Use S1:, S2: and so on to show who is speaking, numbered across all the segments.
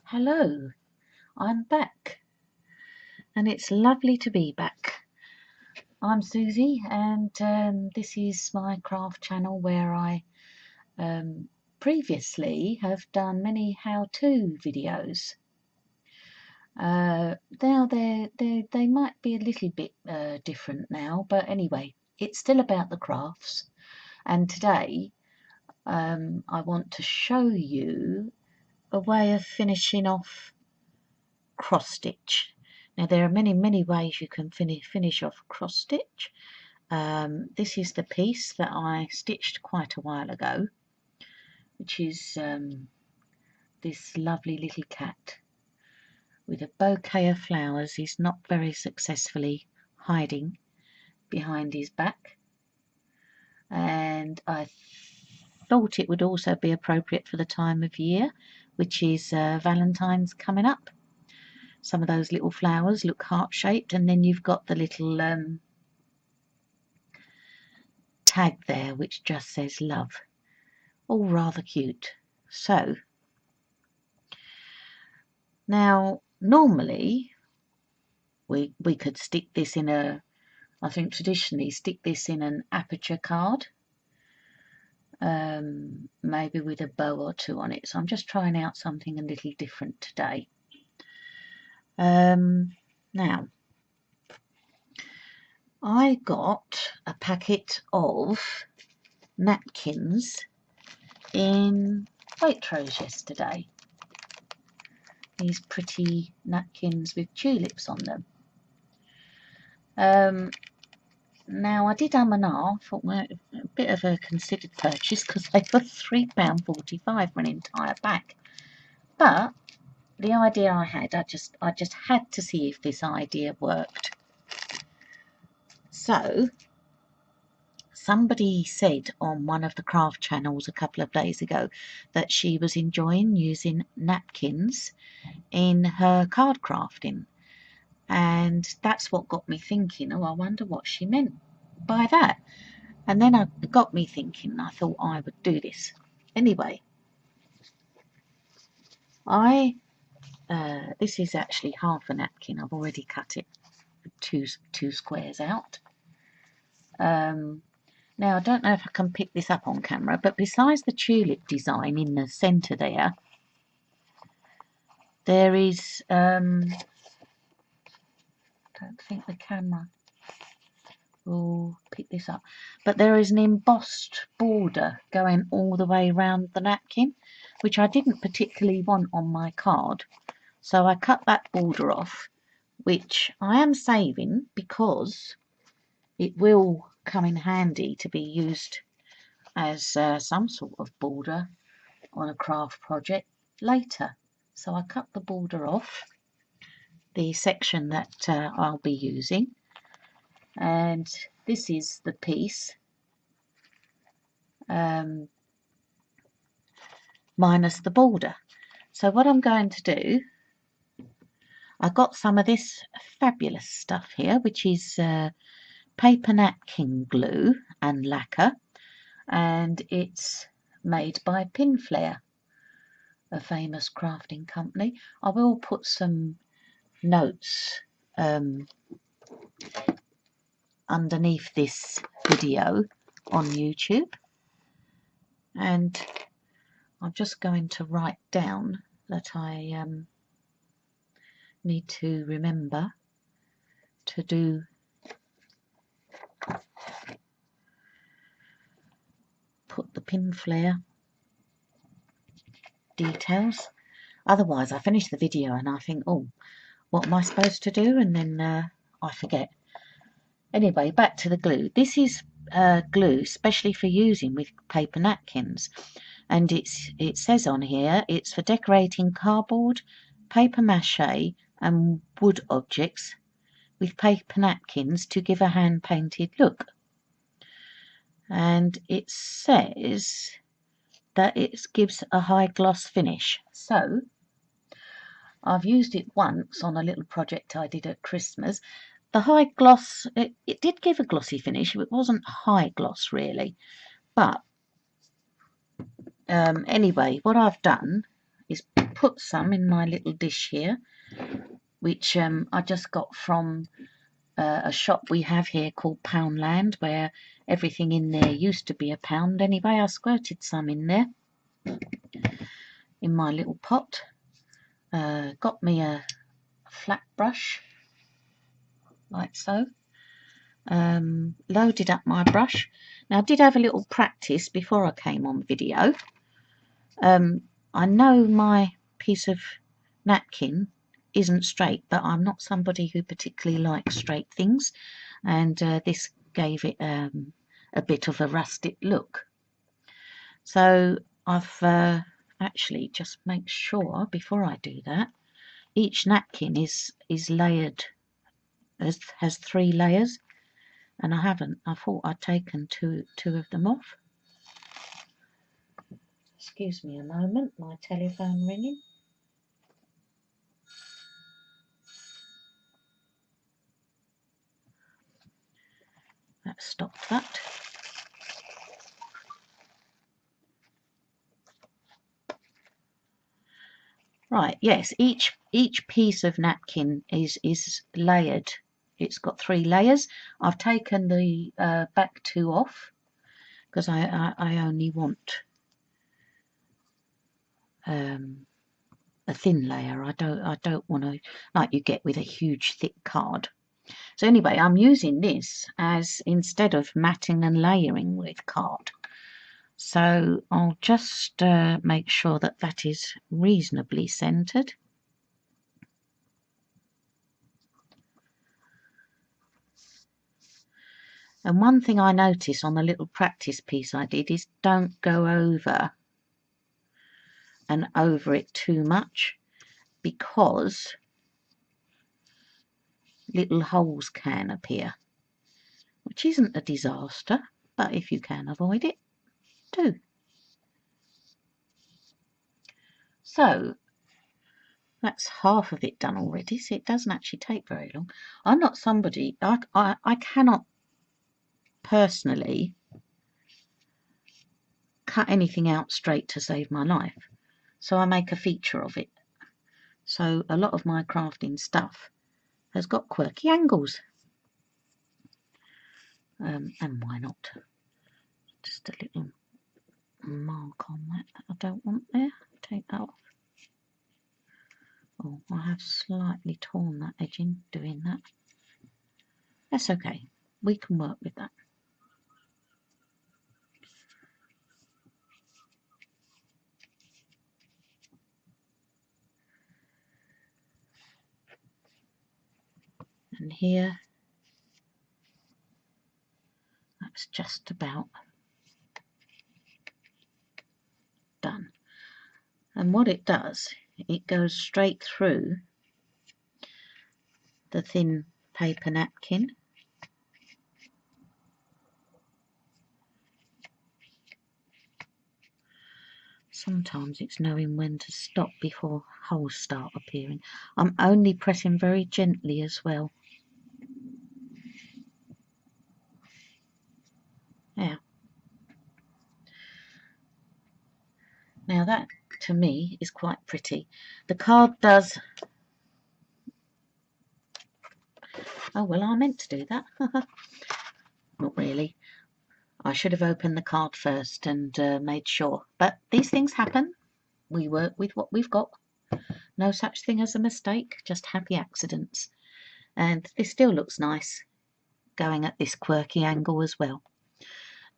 S1: Hello, I'm back and it's lovely to be back. I'm Susie and this is my craft channel where I previously have done many how-to videos. Now they might be a little bit different now, but anyway, it's still about the crafts, and today I want to show you a way of finishing off cross stitch. Now there are many ways you can finish off cross stitch. This is the piece that I stitched quite a while ago, which is this lovely little cat with a bouquet of flowers. He's not very successfully hiding behind his back, and I thought it would also be appropriate for the time of year, which is Valentine's coming up. Some of those little flowers look heart-shaped, and then you've got the little tag there which just says love. All rather cute. So now normally we could stick this in I think traditionally stick this in an aperture card, maybe with a bow or two on it. So I'm just trying out something a little different today. Now I got a packet of napkins in Waitrose yesterday. These pretty napkins with tulips on them. Now I did and ah, thought, well, a bit of a considered purchase because they were £3.45 for an entire pack. But the idea I had, I just had to see if this idea worked. So somebody said on one of the craft channels a couple of days ago that she was enjoying using napkins in her card crafting, and that's what got me thinking, oh, I wonder what she meant by that. And then it got me thinking, I thought I would do this anyway. This is actually half a napkin. I've already cut it two squares out. Now I don't know if I can pick this up on camera, but besides the tulip design in the centre there is I don't think the camera will pick this up, but there is an embossed border going all the way around the napkin, which I didn't particularly want on my card, so I cut that border off, which I am saving because it will come in handy to be used as some sort of border on a craft project later. So I cut the border off, the section that I'll be using, and this is the piece minus the border. So what I'm going to do, I got some of this fabulous stuff here, which is paper napkin glue and lacquer, and it's made by Pinflair, a famous crafting company. I will put some notes underneath this video on YouTube, and I'm just going to write down that I need to remember to do put the Pinflair details. Otherwise I finish the video and I think, oh, what am I supposed to do? And then I forget. Anyway, back to the glue. This is glue specially for using with paper napkins, and it says on here it's for decorating cardboard, paper mache and wood objects with paper napkins to give a hand-painted look. And it says that it gives a high gloss finish. So I've used it once on a little project I did at Christmas. The high gloss, it did give a glossy finish. It wasn't high gloss really, but anyway, what I've done is put some in my little dish here, which I just got from a shop we have here called Poundland, where everything in there used to be a pound. Anyway, I squirted some in there in my little pot. Got me a flat brush like so. Loaded up my brush. Now I did have a little practice before I came on video. I know my piece of napkin isn't straight, but I'm not somebody who particularly likes straight things, and this gave it a bit of a rustic look. So I've actually just make sure before I do that, each napkin is layered, has 3 layers, and I haven't. I thought I'd taken two of them off. Excuse me a moment, my telephone ringing. Let's stop that. Right, yes, each piece of napkin is layered. It's got 3 layers. I've taken the back 2 off because I only want a thin layer. I don't want to, like you get with a huge thick card. So anyway, I'm using this as instead of matting and layering with card. So I'll just make sure that that is reasonably centered. And one thing I noticed on the little practice piece I did is don't go over and over it too much, because little holes can appear, which isn't a disaster, but if you can avoid it, do. So that's half of it done already, so it doesn't actually take very long. I'm not somebody, I cannot personally cut anything out straight to save my life, so I make a feature of it. So a lot of my crafting stuff has got quirky angles, and why not? Just a little mark on that I don't want there. Take that off. Oh, I have slightly torn that edging doing that. That's okay, we can work with that. And here, that's just about done. And what it does, it goes straight through the thin paper napkin. Sometimes it's knowing when to stop before holes start appearing. I'm only pressing very gently as well. There. Now that, to me, is quite pretty. The card does... Oh, well, I meant to do that. Not really. I should have opened the card first and made sure. But these things happen. We work with what we've got. No such thing as a mistake, just happy accidents. And this still looks nice, going at this quirky angle as well.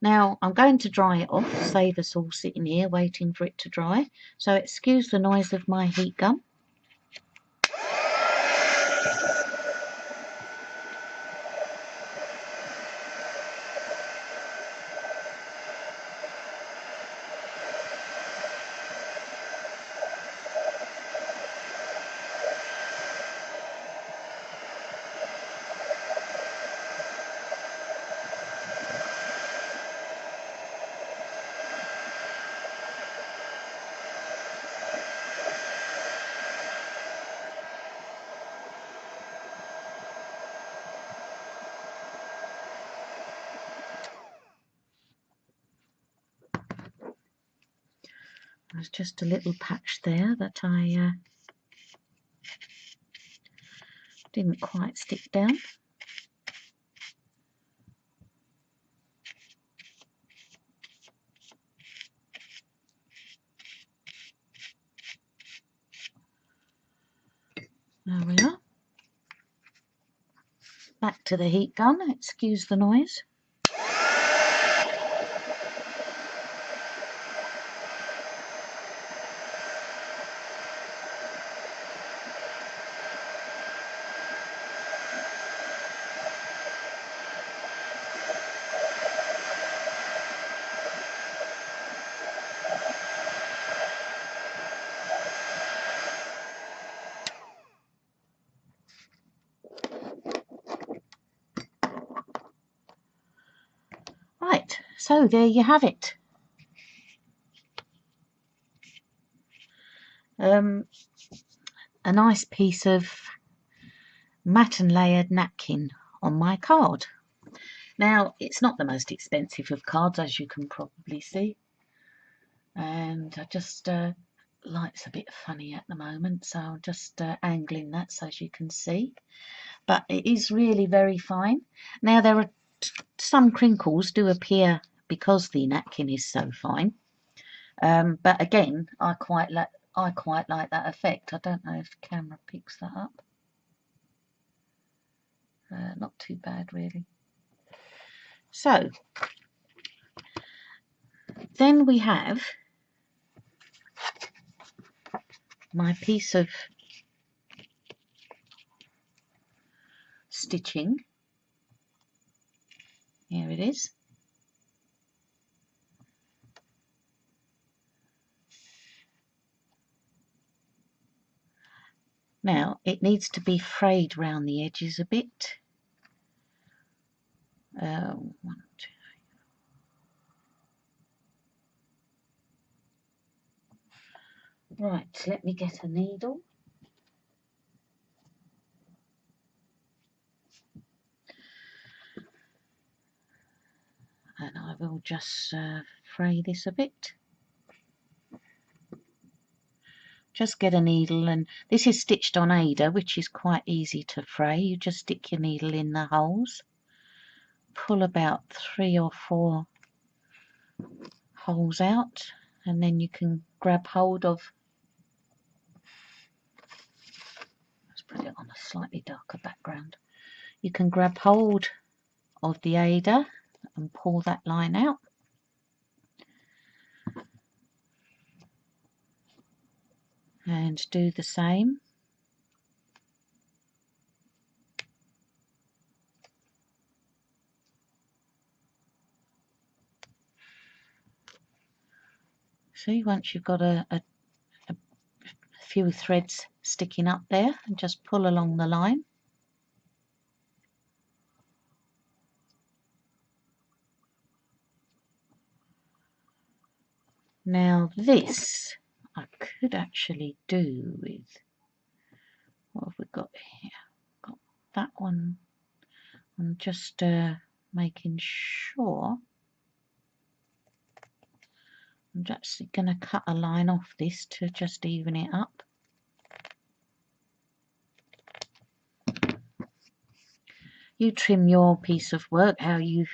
S1: Now I'm going to dry it off, save us all sitting here waiting for it to dry. So excuse the noise of my heat gun. There's just a little patch there that I didn't quite stick down. There we are. Back to the heat gun, excuse the noise. Right, so there you have it. A nice piece of matte and layered napkin on my card. Now, it's not the most expensive of cards, as you can probably see, and I just light's a bit funny at the moment, so I'm just angling that so as you can see, but it is really very fine. Now, there are some crinkles do appear because the napkin is so fine, but again, I quite like that effect. I don't know if the camera picks that up. Not too bad, really. So then we have my piece of stitching. Here it is. Now it needs to be frayed round the edges a bit. 1, 2. Right, let me get a needle. And I will just fray this a bit. Just get a needle, and this is stitched on Ada, which is quite easy to fray. You just stick your needle in the holes, pull about 3 or 4 holes out, and then you can grab hold of, let's put it on a slightly darker background, you can grab hold of the Ada and pull that line out. And do the same. See, once you've got a few threads sticking up there, and just pull along the line. Now this I could actually do with, what have we got here? Got that one. I'm just making sure. I'm just going to cut a line off this to just even it up. You trim your piece of work how you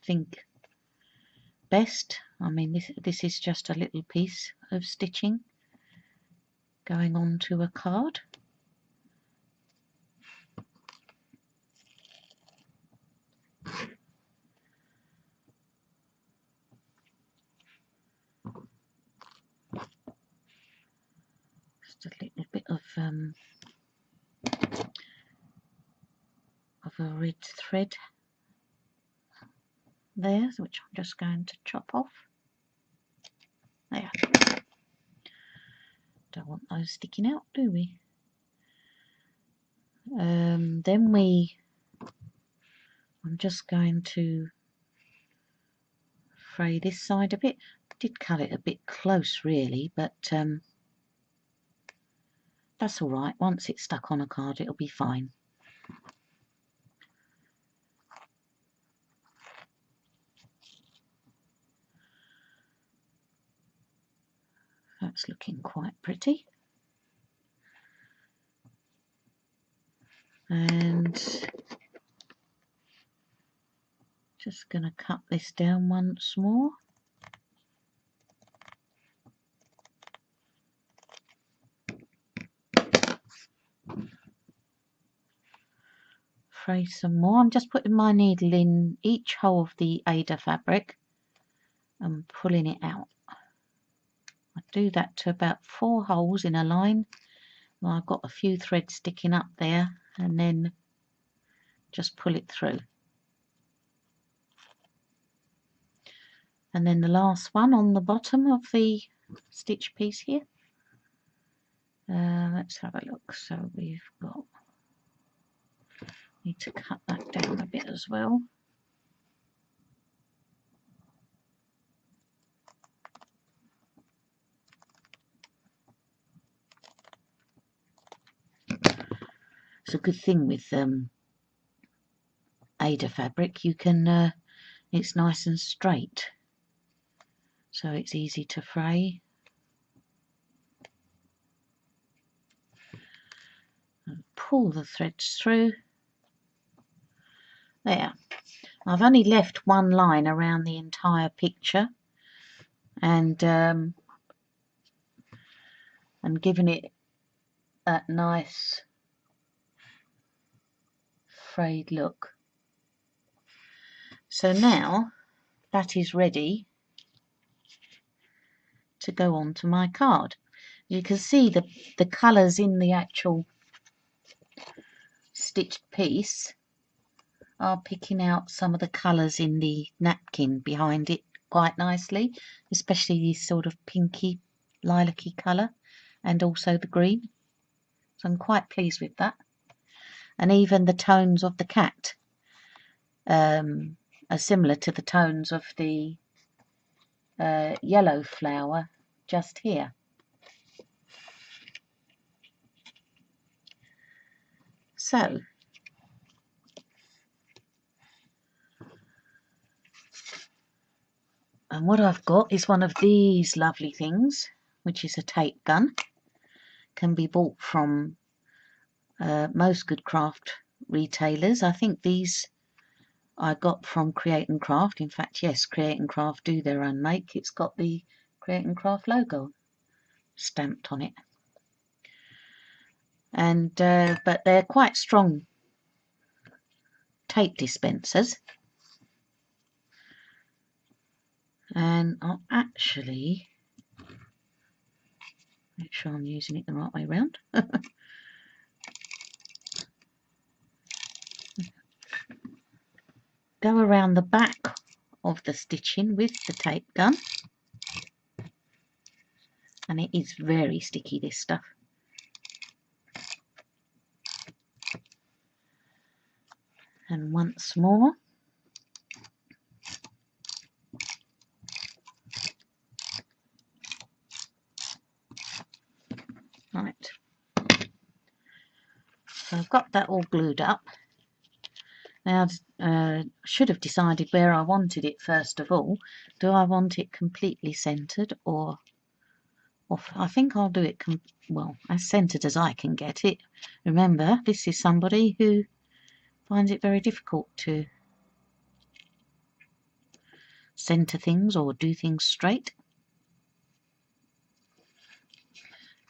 S1: think best. I mean, this is just a little piece of stitching going onto a card. Just a little bit of a red thread there, which I'm just going to chop off. There. Don't want those sticking out, do we? Then I'm just going to fray this side a bit. I did cut it a bit close, really, but that's all right. Once it's stuck on a card, it'll be fine. That's looking quite pretty. And just going to cut this down once more. Fray some more. I'm just putting my needle in each hole of the Ada fabric and pulling it out. I do that to about 4 holes in a line. Well, I've got a few threads sticking up there, and then just pull it through. And then the last one on the bottom of the stitch piece here. Let's have a look. So we've got, need to cut that down a bit as well. It's a good thing with Ada fabric, you can, it's nice and straight, so it's easy to fray. And pull the threads through. There. I've only left one line around the entire picture, and given it that nice frayed look. So now that is ready to go on to my card. You can see the colours in the actual stitched piece are picking out some of the colours in the napkin behind it quite nicely, especially this sort of pinky lilac-y colour, and also the green. So I'm quite pleased with that. And even the tones of the cat are similar to the tones of the yellow flower just here. So and what I've got is one of these lovely things, which is a tape gun. Can be bought from most good craft retailers. I think these I got from Create and Craft. In fact, yes, Create and Craft do their own make. It's got the Create and Craft logo stamped on it. And but they're quite strong tape dispensers. And I'll actually make sure I'm using it the right way around. Go around the back of the stitching with the tape gun, and it is very sticky, this stuff. And once more, right, so I've got that all glued up. Now I should have decided where I wanted it first of all. Do I want it completely centered, or I think I'll do it well, as centered as I can get it. Remember, this is somebody who finds it very difficult to center things or do things straight.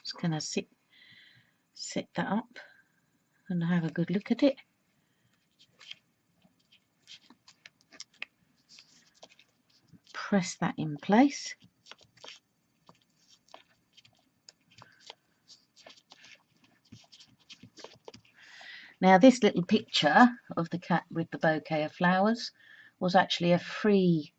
S1: Just gonna set that up and have a good look at it. Press that in place. Now this little picture of the cat with the bouquet of flowers was actually a free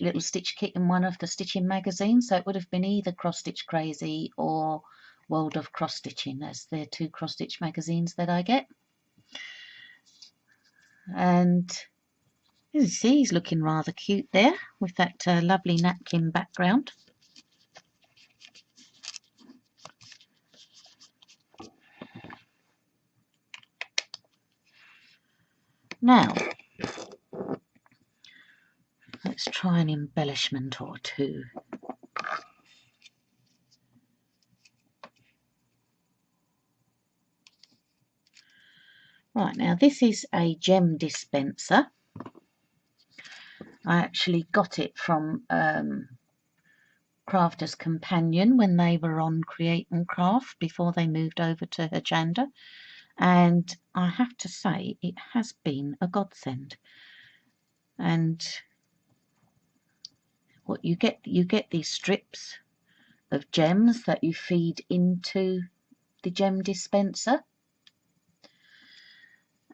S1: little stitch kit in one of the stitching magazines, so it would have been either Cross Stitch Crazy or World of Cross Stitching. That's the 2 cross stitch magazines that I get. And you see he's looking rather cute there with that lovely napkin background. Now let's try an embellishment or two. Right, now this is a gem dispenser. I actually got it from Crafter's Companion when they were on Create and Craft before they moved over to Hajanda, and I have to say it has been a godsend. And what you get these strips of gems that you feed into the gem dispenser,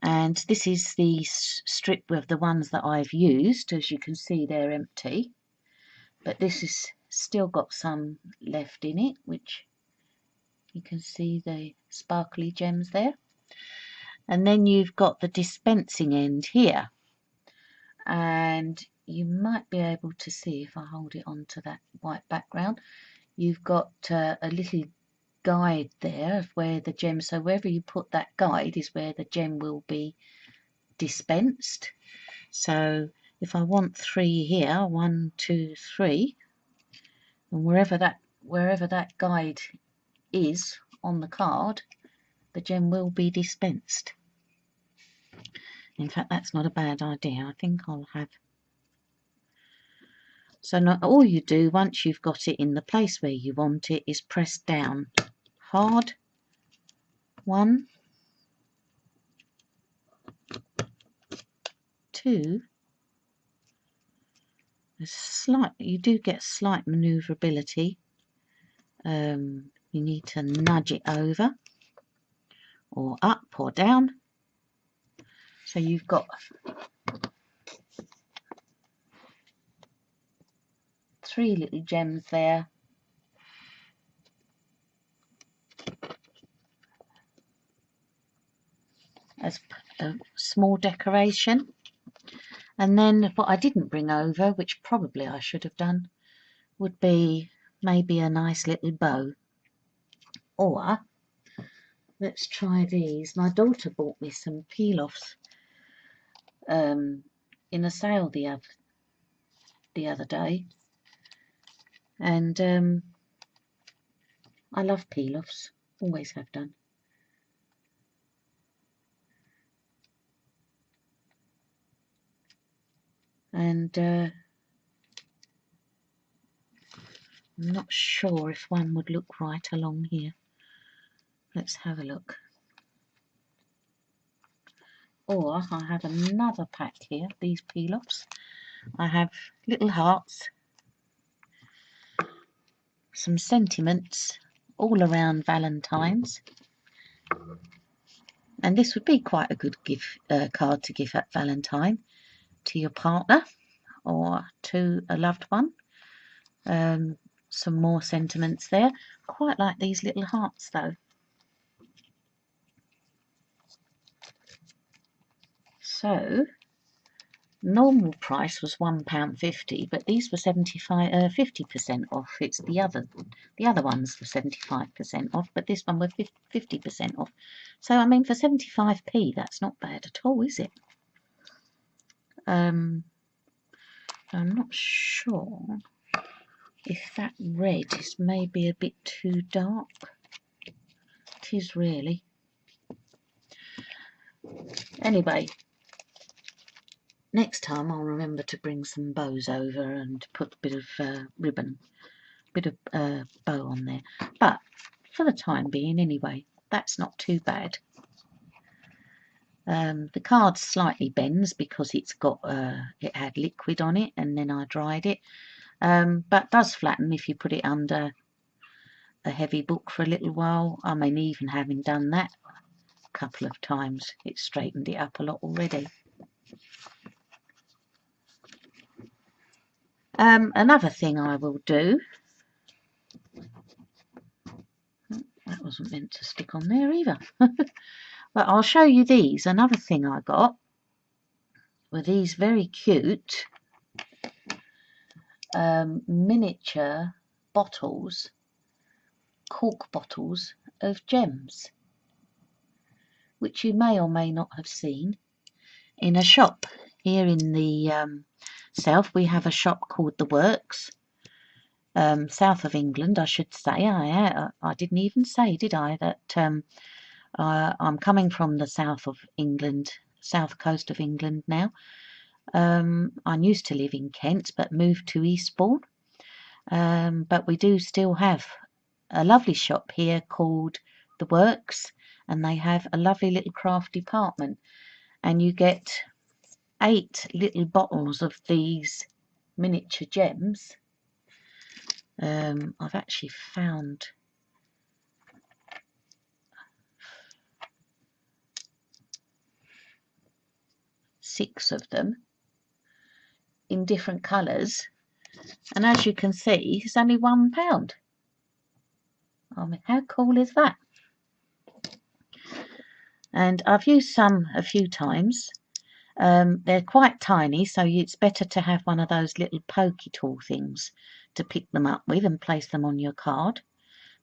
S1: and this is the strip of the ones that I've used. As you can see, they're empty, but this is still got some left in it, which you can see the sparkly gems there. And then you've got the dispensing end here, and you might be able to see if I hold it onto that white background. You've got a little guide there of where the gem, so wherever you put that guide is where the gem will be dispensed. So if I want 3 here, 1, 2, 3, and wherever that guide is on the card, the gem will be dispensed. In fact, that's not a bad idea. I think I'll have. So not all you do once you've got it in the place where you want it is press down hard. 1, 2. You do get slight manoeuvrability. You need to nudge it over or up or down. So you've got 3 little gems there. As a small decoration. And then what I didn't bring over, which probably I should have done, would be maybe a nice little bow. Or let's try these. My daughter bought me some peel-offs in a sale the other day, and I love peel-offs, always have done. And I'm not sure if one would look right along here. Let's have a look. Or I have another pack here, these peel-offs. I have little hearts, some sentiments all around Valentine's, and this would be quite a good card to give at Valentine to your partner or to a loved one. Some more sentiments there. Quite like these little hearts though. So normal price was £1.50, but these were 50% off. It's the other ones were 75% off, but this one were 50% off. So I mean, for 75p, that's not bad at all, is it? I'm not sure if that red is maybe a bit too dark. It is really. Anyway, next time I'll remember to bring some bows over and put a bit of ribbon, bow on there. But for the time being, anyway, that's not too bad. The card slightly bends because it's got it had liquid on it, and then I dried it. But does flatten if you put it under a heavy book for a little while. I mean, even having done that a couple of times, it's straightened it up a lot already. Another thing I will do, that wasn't meant to stick on there either, but I'll show you these. Another thing I got were these very cute miniature bottles, cork bottles of gems, which you may or may not have seen in a shop here in the south. We have a shop called The Works, south of England, I should say. I didn't even say, did I, that I'm coming from the south of England, south coast of England now. I used to live in Kent but moved to Eastbourne. But we do still have a lovely shop here called The Works, and they have a lovely little craft department, and you get 8 little bottles of these miniature gems. I've actually found 6 of them in different colours, and as you can see, it's only £1. I mean, how cool is that? And I've used some a few times. They're quite tiny, so it's better to have one of those little pokey tool things to pick them up with and place them on your card.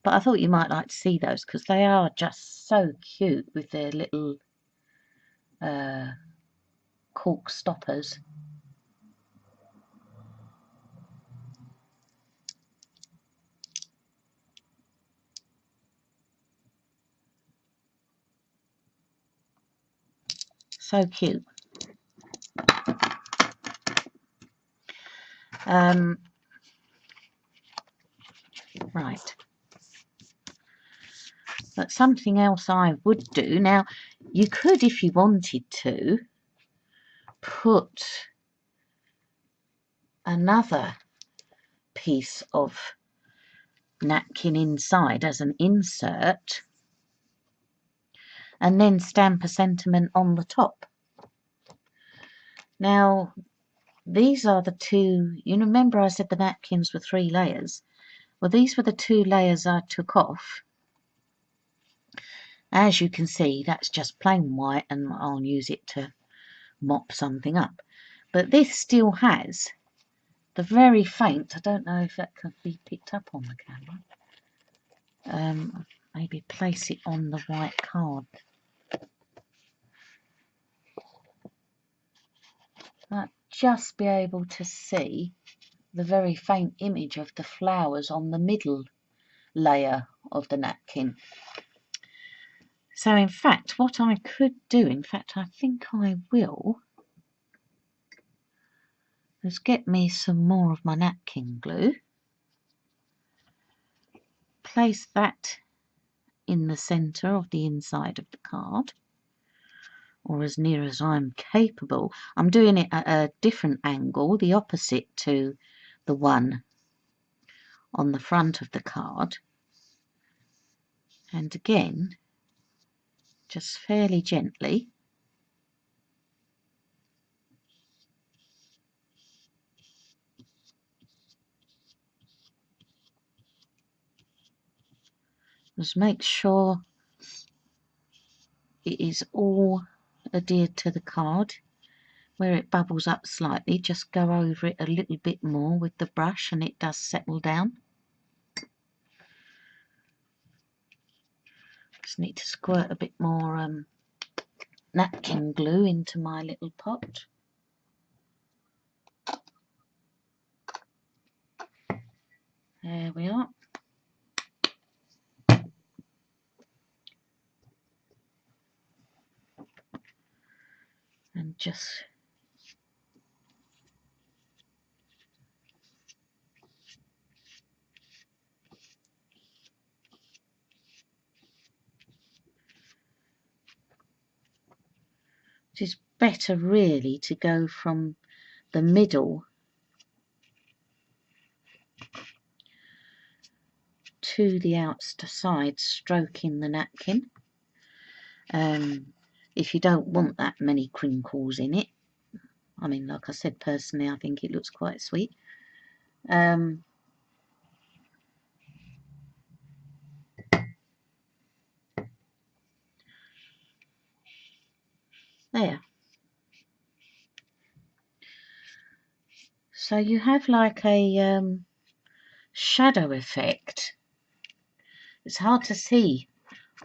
S1: But I thought you might like to see those because they are just so cute with their little cork stoppers. So cute. Right. But something else I would do, now you could, if you wanted to, put another piece of napkin inside as an insert and then stamp a sentiment on the top. Now these are the 2, you remember I said the napkins were 3 layers? Well, these were the 2 layers I took off. As you can see, that's just plain white, and I'll use it to mop something up. But this still has the very faint, I don't know if that can be picked up on the camera. Maybe place it on the white card. I'll just be able to see the very faint image of the flowers on the middle layer of the napkin. So in fact, what I could do, in fact I think I will, is get me some more of my napkin glue, place that in the centre of the inside of the card, or as near as I'm capable. I'm doing it at a different angle, the opposite to the one on the front of the card, and again just fairly gently. Just make sure it is all adhered to the card. Where it bubbles up slightly, just go over it a little bit more with the brush and it does settle down. Just need to squirt a bit more napkin glue into my little pot. There we are. And just it is better really to go from the middle to the outside, stroking the napkin. If you don't want that many crinkles in it, I mean, like I said, personally I think it looks quite sweet. There. So you have like a shadow effect. It's hard to see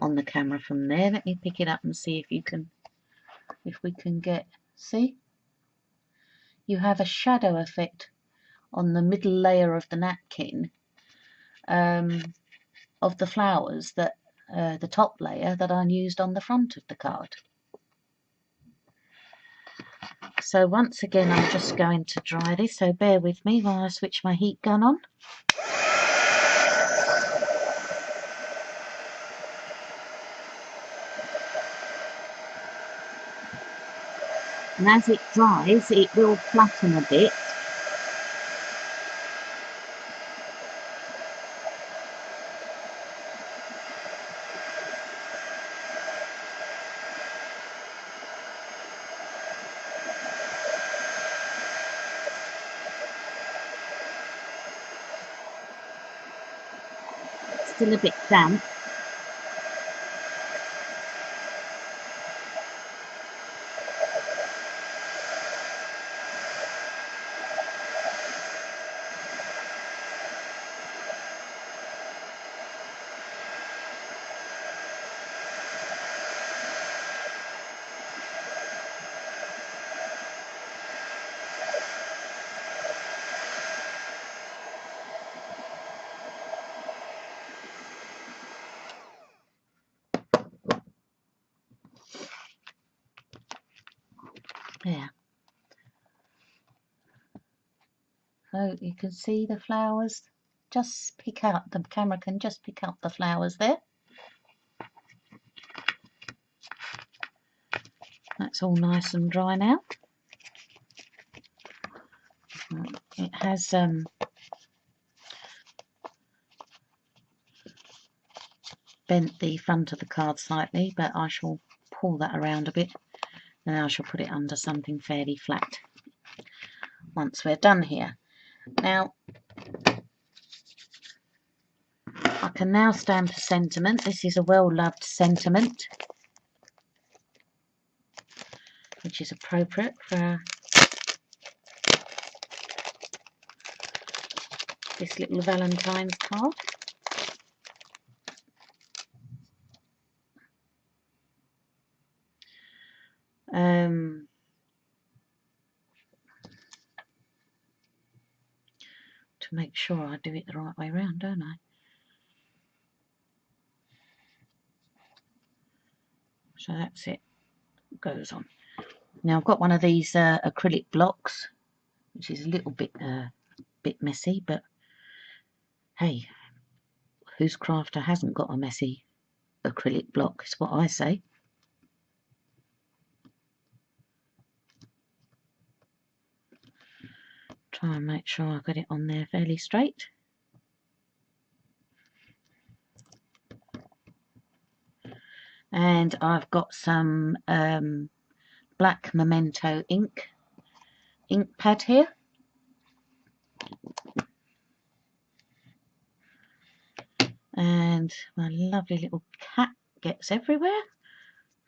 S1: on the camera from there. Let me pick it up and see if we can see. You have a shadow effect on the middle layer of the napkin of the flowers that the top layer that I used on the front of the card. So once again I'm just going to dry this, so bear with me while I switch my heat gun on. And as it dries, it will flatten a bit. It's still a bit damp. There. So you can see the flowers, just pick out, the camera can just pick up the flowers there. That's all nice and dry now. It has bent the front of the card slightly, but I shall pull that around a bit and I shall put it under something fairly flat once we're done here. Now I can now stamp a sentiment. This is a well-loved sentiment, which is appropriate for this little Valentine's card. To make sure I do it the right way around, don't I? So that's it, goes on. Now I've got one of these acrylic blocks, which is a little bit messy, but hey, whose crafter hasn't got a messy acrylic block, is what I say. Try and make sure I got it on there fairly straight. And I've got some black Memento ink pad here. And my lovely little cat gets everywhere.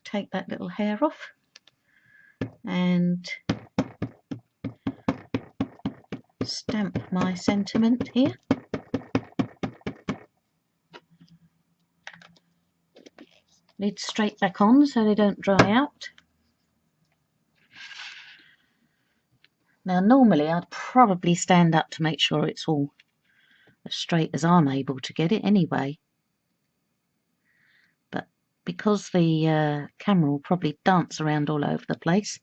S1: Take that little hair off and stamp my sentiment here. Lids straight back on so they don't dry out. Now normally I'd probably stand up to make sure it's all as straight as I'm able to get it anyway, but because the camera will probably dance around all over the place,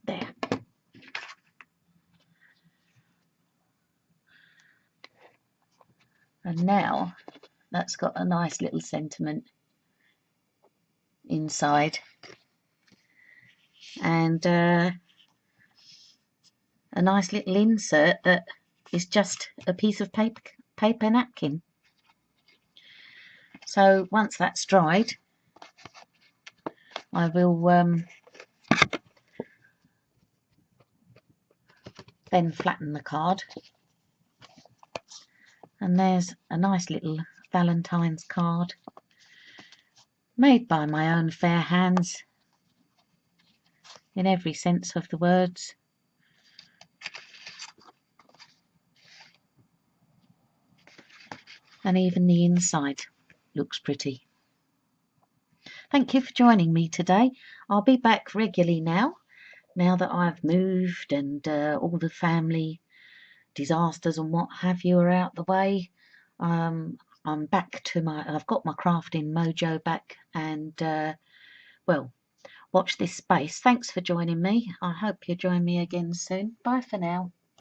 S1: there. And now that's got a nice little sentiment inside, and a nice little insert that is just a piece of paper napkin. So once that's dried, I will then flatten the card. And there's a nice little Valentine's card made by my own fair hands in every sense of the words. And even the inside looks pretty. Thank you for joining me today. I'll be back regularly now now that I've moved and all the family disasters and what have you are out the way, I'm back to I've got my crafting mojo back, and well, watch this space. Thanks for joining me. I hope you join me again soon. Bye for now.